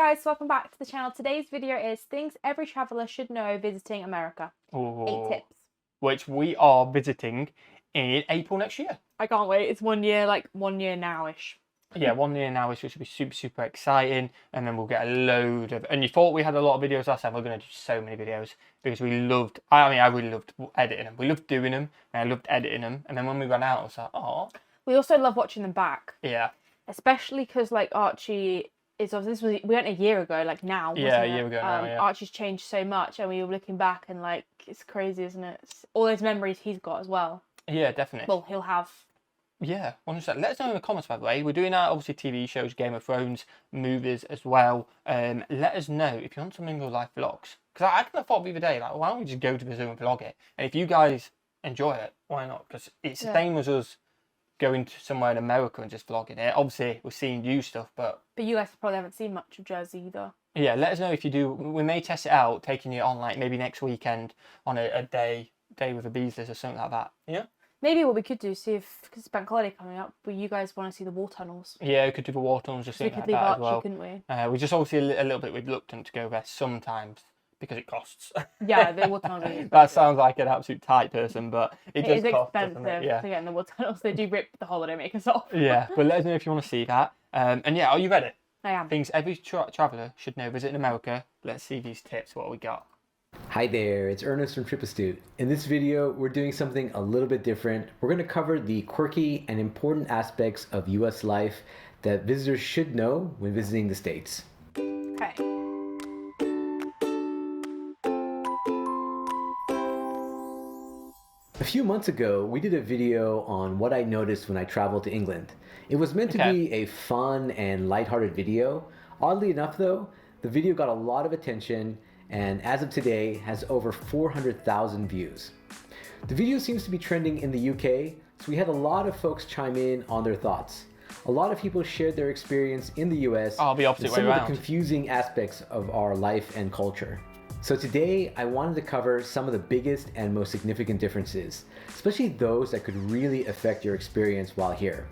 guys, welcome back to the channel. Today's video is things every traveller should know visiting America. Ooh. 8 tips. Which we are visiting in April next year. I can't wait. It's 1 year, like 1 year now-ish. Yeah, 1 year now, which should be super exciting. And then we'll get a load of... And you thought we had a lot of videos last time. We're going to do so many videos because we loved... I really loved editing them. We loved doing them and I loved editing them. And then when we ran out, I was like, oh. We also love watching them back. Yeah. Especially because, like, Archie... we went a year ago, like now. Yeah, a year ago now, yeah. Archie's changed so much, and we were looking back, and like it's crazy, isn't it? All those memories he's got as well. Yeah, definitely. Well, he'll have. Yeah, 100%. Let us know in the comments, by the way. We're doing our obviously TV shows, Game of Thrones, movies as well. Let us know if you want some in real life vlogs. Because I kind of thought the other day, like, why don't we just go to the zoo and vlog it? And if you guys enjoy it, why not? Because it's the same as us going to somewhere in America and just vlogging it. Obviously, we're seeing you stuff, but you guys probably haven't seen much of Jersey either. Yeah, let us know if you do. We may test it out, taking you on like maybe next weekend on a day with the Beesleys or something like that. Yeah. Maybe what we could do, see if, because it's bank holiday coming up, but you guys want to see the war tunnels. Yeah, we could do the war tunnels, just something like that as well. Couldn't we? We're just obviously a little bit reluctant to go there sometimes because it costs. Yeah, the war tunnels are expensive. That sounds like an absolute tight person, but it does cost. It is expensive to get in the war tunnels. They do rip the holiday makers off. Yeah, but let us know if you want to see that. And yeah, are you ready? I am. Things every traveller should know visiting America. Let's see these tips. What we got? Hi there, it's Ernest from Trip Astute. In this video, we're doing something a little bit different. We're going to cover the quirky and important aspects of US life that visitors should know when visiting the States. Okay. A few months ago, we did a video on what I noticed when I traveled to England. It was meant to be a fun and lighthearted video. Oddly enough though, the video got a lot of attention and as of today has over 400,000 views. The video seems to be trending in the UK, so we had a lot of folks chime in on their thoughts. A lot of people shared their experience in the US the opposite and some way of around. the confusing aspects of our life and culture. So today, I wanted to cover some of the biggest and most significant differences, especially those that could really affect your experience while here.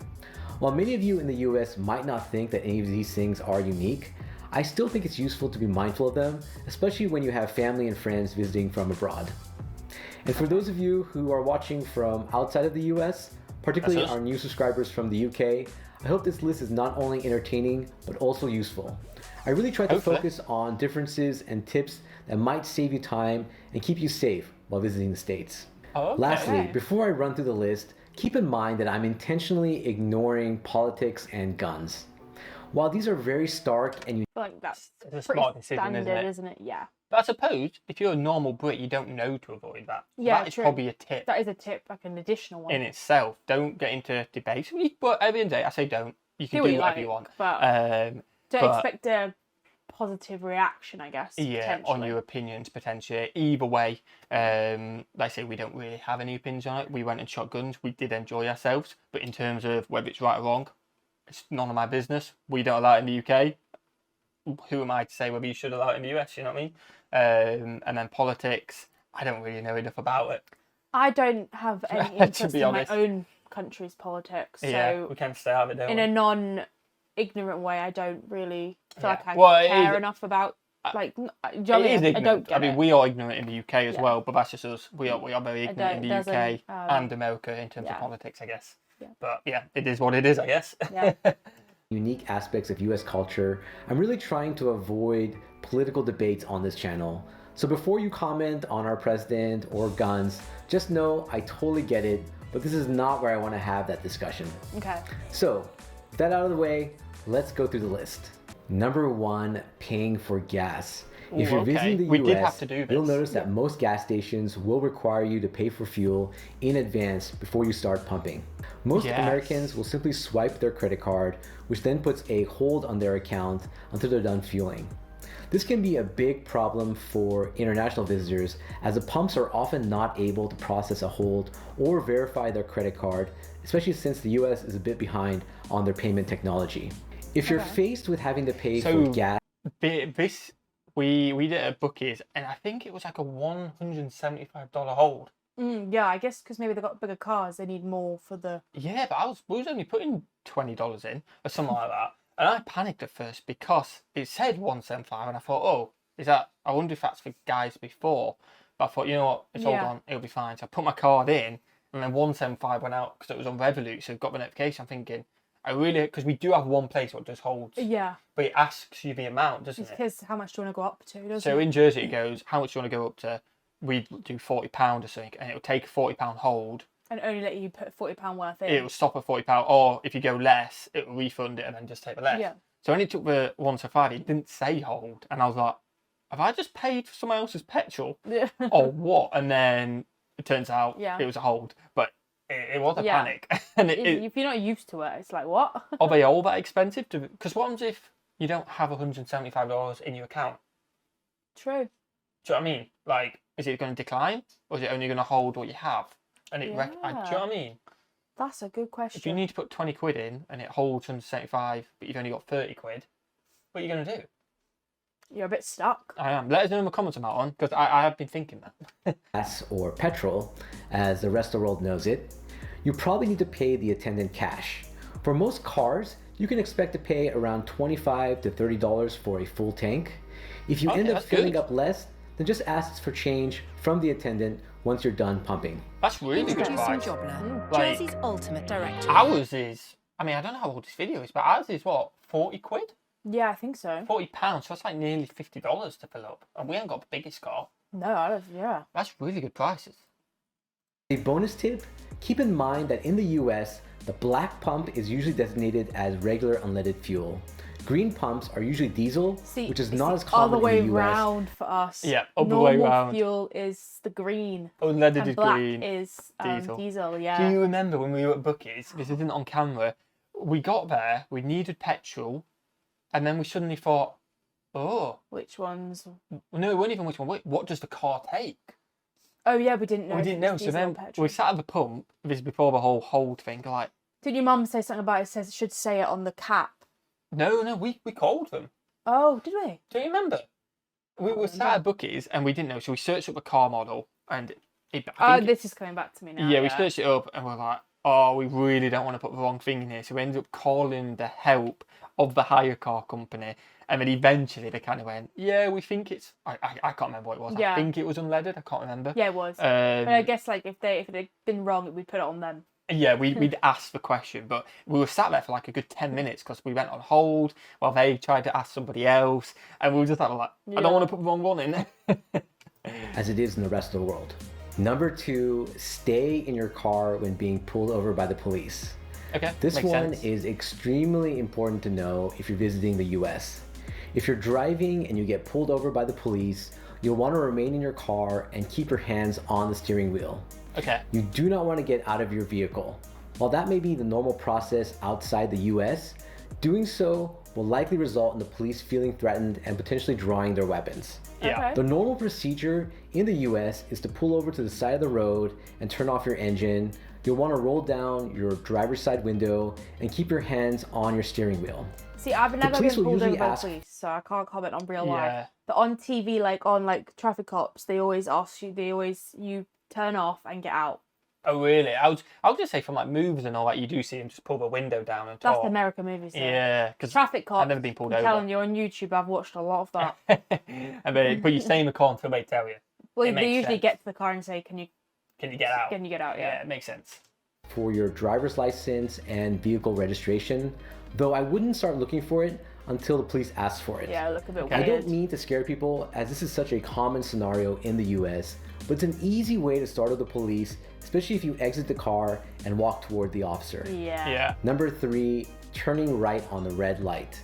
While many of you in the US might not think that any of these things are unique, I still think it's useful to be mindful of them, especially when you have family and friends visiting from abroad. And for those of you who are watching from outside of the US, particularly our new subscribers from the UK, I hope this list is not only entertaining, but also useful. I really tried to focus on differences and tips that might save you time and keep you safe while visiting the States. Lastly, before I run through the list, keep in mind that I'm intentionally ignoring politics and guns. While these are very stark and you like that's a smart decision, standard, isn't it? Yeah. But I suppose if you're a normal Brit, you don't know to avoid that. Yeah, that is probably a tip. That is a tip, like an additional one in itself. Don't get into debates. But at the end of the day, I say don't. You can do whatever you want. But don't expect a positive reaction, I guess. Yeah, on your opinions potentially. Either way, like I say, we don't really have any opinions on it. We went and shot guns. We did enjoy ourselves, but in terms of whether it's right or wrong, it's none of my business. We don't allow it in the UK. Who am I to say whether you should allow it in the US? You know what I mean? And then politics, I don't really know enough about it. I don't have any interest in my own country's politics. So yeah, we can stay out of it, don't we? In a non-ignorant way, I don't really feel like I care enough about. Like, I don't get I mean, we are ignorant in the UK as well, but that's just us. We are very ignorant in the UK and America in terms of politics, I guess. Yeah. But yeah, it is what it is, I guess. Yeah. Unique aspects of US culture. I'm really trying to avoid political debates on this channel. So before you comment on our president or guns, just know I totally get it, but this is not where I want to have that discussion. Okay. So with that out of the way, let's go through the list. Number 1, paying for gas. If you're visiting the US, you'll notice that most gas stations will require you to pay for fuel in advance before you start pumping. Most Americans will simply swipe their credit card, which then puts a hold on their account until they're done fueling. This can be a big problem for international visitors, as the pumps are often not able to process a hold or verify their credit card, especially since the US is a bit behind on their payment technology. If you're faced with having to pay for gas... We did it at Bookies, and I think it was like a $175 hold. Yeah, I guess because maybe they've got bigger cars, they need more for the... Yeah, but we was only putting $20 in, or something like that. And I panicked at first because it said 175, and I thought, oh, I wonder if that's for guys before. But I thought, you know what, it's all on, it'll be fine. So I put my card in, and then 175 went out because it was on Revolut, so it got the notification. I'm thinking, because we do have one place what does holds. Yeah. But it asks you the amount, doesn't it? Because how much do you want to go up to, doesn't So it? in Jersey it goes, how much do you want to go up to? We'd do £40 or something, and it'll take a £40 hold. And only let you put £40 worth in. It'll stop at £40, or if you go less, it'll refund it and then just take the less. Yeah. So when it took the 175, it didn't say hold, and I was like, have I just paid for someone else's petrol? Yeah. Or what? And then it turns out it was a hold, but it was a panic. And if you're not used to it, it's like, what? Are they all that expensive? Because what happens if you don't have $175 in your account? True. Do you know what I mean? Like, is it going to decline, or is it only going to hold what you have? And do you know what I mean? That's a good question. If you need to put 20 quid in and it holds 175, but you've only got 30 quid, what are you going to do? You're a bit stuck. I am. Let us know in the comments on that one, because I have been thinking that. Gas or petrol, as the rest of the world knows it, you probably need to pay the attendant cash. For most cars, you can expect to pay around $25 to $30 for a full tank. If you end up filling up less, then just ask for change from the attendant once you're done pumping. That's really good price. Jersey's ultimate directory. Ours is, I mean, I don't know how old this video is, but ours is what, 40 quid? Yeah, I think so. £40, so that's like nearly $50 to fill up. And we haven't got the biggest car. No, I don't, yeah. That's really good prices. A bonus tip, keep in mind that in the US, the black pump is usually designated as regular unleaded fuel. Green pumps are usually diesel, which is not as common in the US. Other way round for us. Yeah, other way round. Normal fuel is the green. Unleaded is black green. Is diesel, yeah. Do you remember when we were at Bucky's, this isn't on camera, we got there, we needed petrol, and then we suddenly thought, oh. Which ones? No, it wasn't even which one. Wait, what does the car take? Oh yeah, we didn't know. We didn't know, so then we sat at the pump, this is before the whole hold thing, like... Did your mum say something about it? Says it should say it on the cap? No, we called them. Oh, did we? Do you remember? We were sat at Bucky's and we didn't know, so we searched up the car model and this is coming back to me now. Yeah, we searched it up and we're like, oh, we really don't want to put the wrong thing in here, so we ended up calling the help of the hire car company, and then eventually they kind of went, yeah, we think it's, I can't remember what it was. I think it was unleaded. I can't remember. Yeah, it was. But I guess like if it had been wrong, we'd put it on them. Yeah, we'd asked the question, but we were sat there for like a good 10 minutes because we went on hold while they tried to ask somebody else, and we were just like, I don't want to put the wrong one in. As it is in the rest of the world. Number 2, stay in your car when being pulled over by the police. Okay, this one is extremely important to know if you're visiting the US. If you're driving and you get pulled over by the police, you'll want to remain in your car and keep your hands on the steering wheel. Okay. You do not want to get out of your vehicle. While that may be the normal process outside the US, doing so will likely result in the police feeling threatened and potentially drawing their weapons. Yeah. Okay. The normal procedure in the US is to pull over to the side of the road and turn off your engine. You'll want to roll down your driver's side window and keep your hands on your steering wheel. See, I've never been pulled over by police, so I can't comment on real life. But on TV, like on like traffic cops, they always ask you, you turn off and get out. Oh really? I was just say from like movies and all that, you do see them just pull the window down and talk. That's the American movies. Yeah, because traffic cops. I've never been pulled over. I'm telling you, on YouTube, I've watched a lot of that. But you stay in the car until they tell you. Well, they usually get to the car and say, "Can you get out? Can you get out?" Yeah, it makes sense. For your driver's license and vehicle registration, though I wouldn't start looking for it until the police ask for it. Yeah, look a bit weird. I don't mean to scare people, as this is such a common scenario in the US, but it's an easy way to startle the police, especially if you exit the car and walk toward the officer. Yeah. Number 3, turning right on the red light.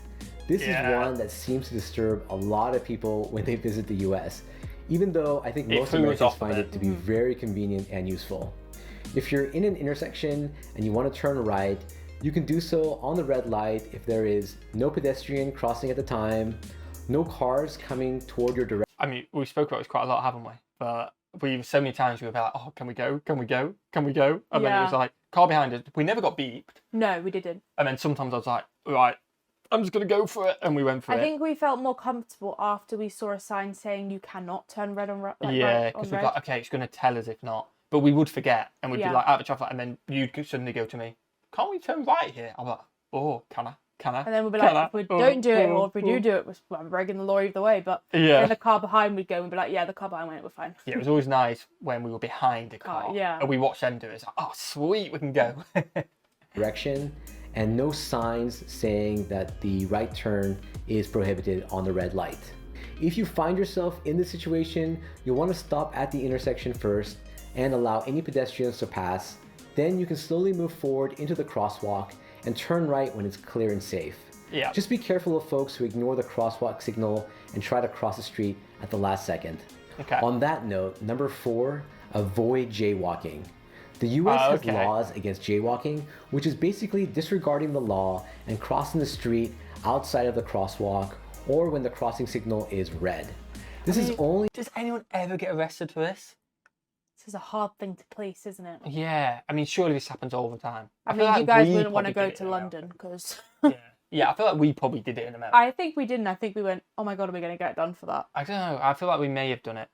This is one that seems to disturb a lot of people when they visit the US, even though I think most Americans find it to be very convenient and useful. If you're in an intersection and you want to turn right, you can do so on the red light if there is no pedestrian crossing at the time, no cars coming toward your direction. I mean, we spoke about this quite a lot, haven't we? But so many times we were like, oh, can we go? Can we go? Can we go? And then it was like, car behind us. We never got beeped. No, we didn't. And then sometimes I was like, right, I'm just going to go for it. And we went for it. I think we felt more comfortable after we saw a sign saying you cannot turn red on red. Yeah, because we're like, okay, it's going to tell us if not. But we would forget and we'd be like out of traffic light, and then you'd suddenly go to me, can't we turn right here? I'm like, oh, can I? Can I? And then we'd be like, if we don't do it, or if we do it, we're breaking the law either way. But yeah. then the car behind would go and be like, yeah, the car behind went, we're fine. Yeah, it was always nice when we were behind a car. Yeah. And we watched them do it. It's like, oh, sweet, we can go. Direction, and no signs saying that the right turn is prohibited on the red light. If you find yourself in this situation, you'll want to stop at the intersection first and allow any pedestrians to pass. Then you can slowly move forward into the crosswalk and turn right when it's clear and safe. Yeah. Just be careful of folks who ignore the crosswalk signal and try to cross the street at the last second. Okay. On that note, number 4, avoid jaywalking. The US has laws against jaywalking, which is basically disregarding the law and crossing the street outside of the crosswalk or when the crossing signal is red. This is only... Does anyone ever get arrested for this? This is a hard thing to police, isn't it? Yeah, I mean, surely this happens all the time. I mean, you guys wouldn't want to go to London because... Yeah, I feel like we probably did it in America. I think we didn't. I think we went, oh my God, are we going to get done for that? I don't know. I feel like we may have done it.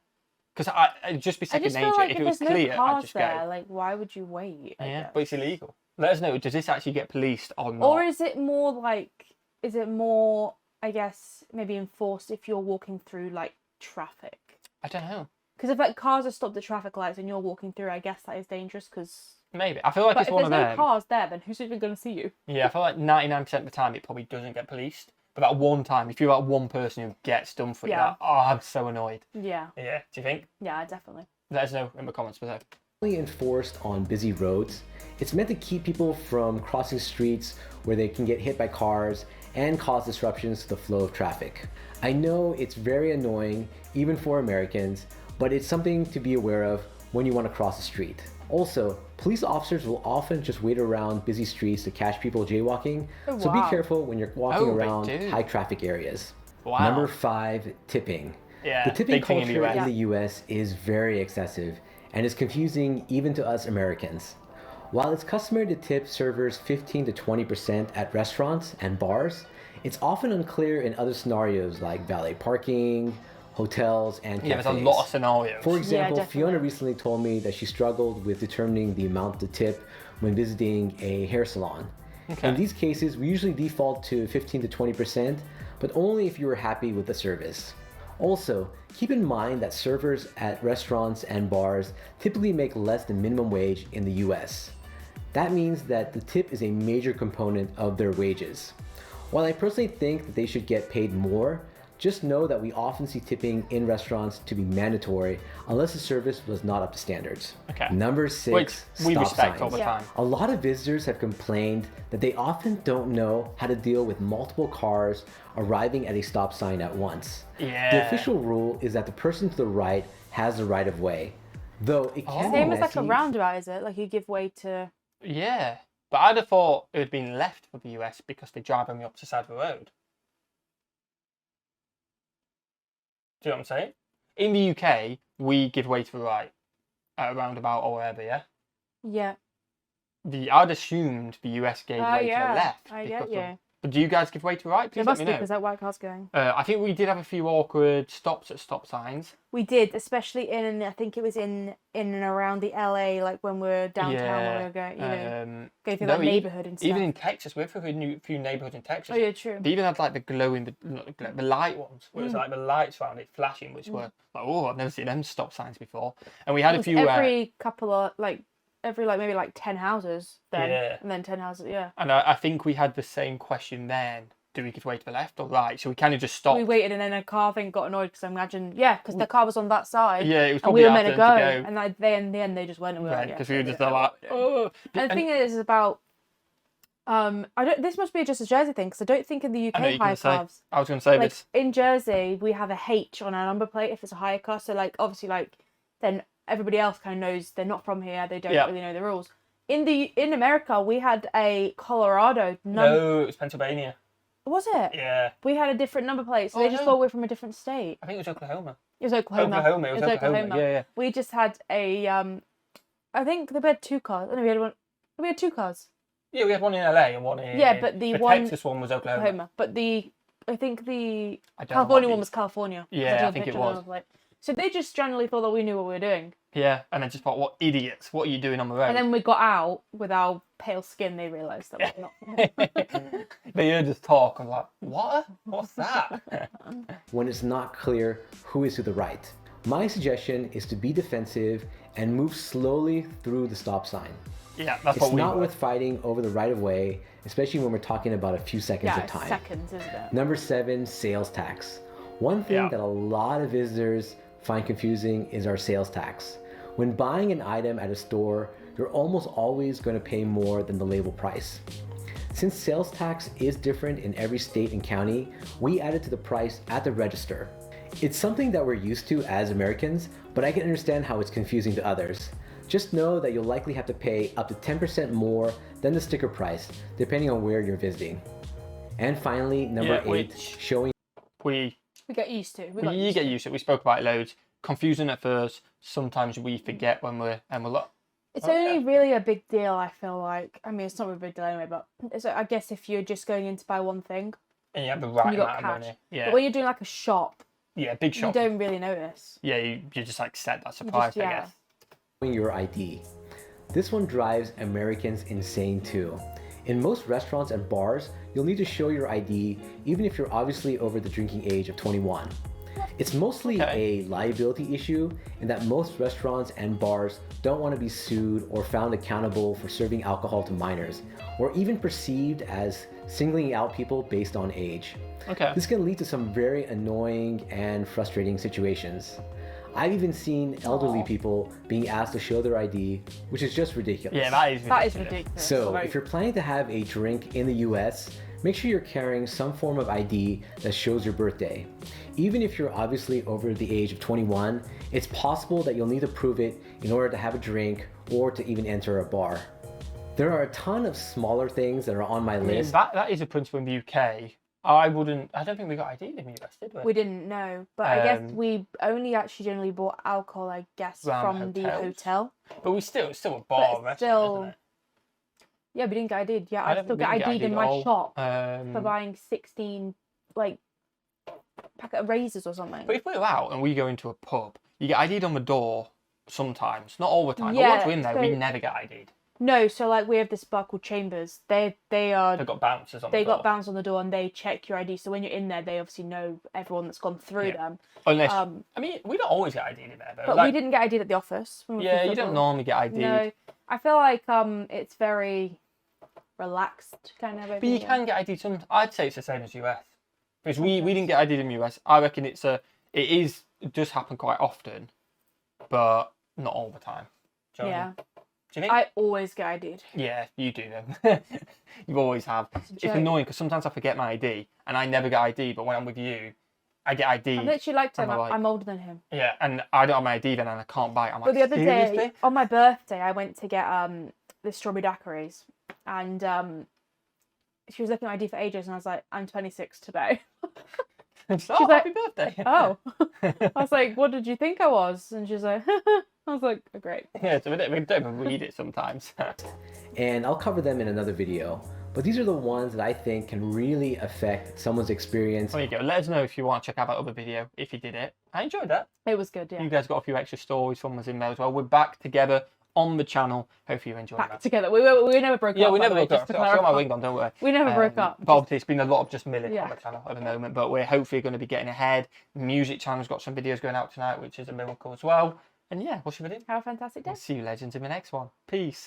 Because it'd just be second nature. Like if it was clear, I'd just there, go. like, why would you wait? Yeah, but it's illegal. Let us know, does this actually get policed or not? Or is it more like, I guess, maybe enforced if you're walking through, like, traffic? I don't know. Because if, like, cars are stopped at traffic lights and you're walking through, I guess that is dangerous because... Maybe. I feel like it's one of them. But if there's no cars there, then who's even going to see you? Yeah, I feel like 99% of the time it probably doesn't get policed. But that one time, if you're like one person who gets done for it, you're like, oh, I'm so annoyed. Yeah. Yeah, do you think? Yeah, definitely. Let us know in the comments below. Only enforced on busy roads. It's meant to keep people from crossing streets where they can get hit by cars and cause disruptions to the flow of traffic. I know it's very annoying, even for Americans, but it's something to be aware of when you want to cross the street. Also, police officers will often just wait around busy streets to catch people jaywalking, so be careful when you're walking around high traffic areas. Wow. Number 5, tipping. Yeah, the tipping culture in the US is very excessive and is confusing even to us Americans. While it's customary to tip servers 15 to 20% at restaurants and bars, it's often unclear in other scenarios like valet parking, hotels, and cafes. Yeah, there's a lot of scenarios. For example, Fiona recently told me that she struggled with determining the amount to tip when visiting a hair salon. In these cases, we usually default to 15 to 20%, but only if you were happy with the service. Also, keep in mind that servers at restaurants and bars typically make less than minimum wage in the US. That means that the tip is a major component of their wages. While I personally think that they should get paid more, just know that we often see tipping in restaurants to be mandatory unless the service was not up to standards. Number 6, which we stop respect signs. all the time. A lot of visitors have complained that they often don't know how to deal with multiple cars arriving at a stop sign at once. Yeah. The official rule is that the person to the right has the right of way, though it can be Same messy. as like a roundabout, is it? Like you give way to... Yeah, but I'd have thought it had been left for the US because they drive on the opposite side of the road. Do you know what I'm saying? In the UK, we give way to the right at a roundabout or wherever, yeah? Yeah. I'd assumed the US gave way to the left. I get you. But do you guys give way to the right? Please It must let be me know. because that white car's going. I think we did have a few awkward stops at stop signs. We did, especially I think it was in and around the LA, like when we were downtown, when we were going, going through that neighborhood and stuff. Even in Texas, we went through a few neighborhoods in Texas. Oh yeah, true. They even had like the glowing, the light ones, where it was like the lights around it flashing, which were like, oh, I've never seen them stop signs before. And we had a few every couple of maybe 10 houses then, and then 10 houses, And I think we had the same question then. Do we give way to the left or right? So we kind of just stopped. We waited, and then a car thing got annoyed because I imagine, because the car was on that side. Yeah, it was and probably we were meant to go, and they in the end they just went and we were because we were just like, oh. And the thing is about, this must be just a Jersey thing because I don't think in the UK hire cars. I was going to say like, this. In Jersey, we have a H on our number plate if it's a hire car. So like obviously then everybody else kind of knows they're not from here. They don't really know the rules. In America, we had a Colorado number. No, it was Pennsylvania. Was it? Yeah. We had a different number plate, so they just thought we were from a different state. I think it was Oklahoma. It was Oklahoma. It was Oklahoma. Yeah. We just had a I think we had 2 cars. No, we had one. We had 2 cars. Yeah, we had one in LA and one in. Yeah, but the Texas one was Oklahoma. But I think the California one was California. Yeah, I think it was. So they just generally thought that we knew what we were doing. Yeah, and then just thought, what idiots, what are you doing on the road? And then we got out with our pale skin, they realised that we're not. They heard us talk, I'm like, what? What's that? When it's not clear who is to the right. My suggestion is to be defensive and move slowly through the stop sign. Yeah, that's It's what we not were. worth fighting over the right of way, especially when we're talking about a few seconds Yeah, of time. seconds, isn't it? Number 7, sales tax. One thing Yeah. that a lot of visitors find confusing is our sales tax. When buying an item at a store, you're almost always going to pay more than the label price. Since sales tax is different in every state and county, we add it to the price at the register. It's something that we're used to as Americans, but I can understand how it's confusing to others. Just know that you'll likely have to pay up to 10% more than the sticker price, depending on where you're visiting. And finally, number Yeah, 8, which- showing We get used to. you get used to it. We spoke about it loads. Confusing at first. Sometimes we forget when we're like, It's Oh, only yeah. really a big deal, I feel like. I mean, it's not a big deal anyway, but I guess if you're just going in to buy one thing, and you have the right and you got amount of cash. money. Yeah, But when you're doing like a shop, yeah, big shop. you don't really notice. Yeah, you just like set that surprise, I yeah. guess. your ID. This one drives Americans insane too. In most restaurants and bars, you'll need to show your ID even if you're obviously over the drinking age of 21. It's mostly Okay. a liability issue in that most restaurants and bars don't want to be sued or found accountable for serving alcohol to minors, or even perceived as singling out people based on age. Okay. This can lead to some very annoying and frustrating situations. I've even seen elderly people being asked to show their ID, which is just ridiculous. Yeah, that is ridiculous. That is ridiculous. So, Like, if you're planning to have a drink in the US, make sure you're carrying some form of ID that shows your birthday. Even if you're obviously over the age of 21, it's possible that you'll need to prove it in order to have a drink or to even enter a bar. There are a ton of smaller things that are on my I mean, list. that is a principle in the UK. I don't think we got ID in the US, did we? we didn't know, but I guess Um, we only actually generally bought alcohol, I guess, Around from the hotels. hotel. But it's still a But bar it's restaurant, still, isn't it? yeah, we didn't get ID'd. Yeah, I I don't still think get we get ID'd in ID'd my at all. shop for buying 16 like packet of razors or something. But if we're out and we go into a pub, you get ID'd on the door sometimes, not all the time. Yeah, but once we're in there, we so- never get ID'd. No, so like we have this bar called Chambers. They've They've got bouncers on the door. got bouncers on the door and they check your ID. So when you're in there, they obviously know everyone that's gone through Yeah. them. Unless, Um, I mean, we don't always get ID'd in there, though. But Like, we didn't get ID'd at the office. when we yeah, picked you up don't the- normally get ID'd. No, I feel like it's very relaxed kind of. But you can get ID'd some. I'd say it's the same as US. Because we didn't get ID'd in the US. I reckon it does happen quite often, but not all the time. Do you know what I Yeah, mean? Do you think? I always get ID'd. Yeah, you do then. You always have. a It's joke. annoying because sometimes I forget my ID and I never get ID, but when I'm with you, I get ID. I'm literally like to him. I'm like- I'm older than him. Yeah, and I don't have my ID then and I can't buy it. I'm like, But the other seriously? day, on my birthday, I went to get the strawberry daiquiris, and she was looking at my ID for ages, and I was like, "I'm 26 today." She's like, happy birthday. Oh, I was like, "What did you think I was?" And she's like, "I was like, oh, great." Yeah, so we don't even read it sometimes. And I'll cover them in another video. But these are the ones that I think can really affect someone's experience. There you go. Let us know if you want to check out that other video, if you did it. I enjoyed that. It was good, yeah. You guys got a few extra stories from us in there as well. We're back together on the channel. Hopefully you enjoyed Back that. together. We never broke up. Yeah, we by never the way, broke up. just to I've got my clarify. ring on, don't worry. We never broke up. But obviously it's been a lot of just milling Yeah. on the channel at the moment, but we're hopefully going to be getting ahead. The music channel's got some videos going out tonight, which is a miracle as well. And yeah, what should we do? Have a fantastic day. See you legends in the next one. Peace.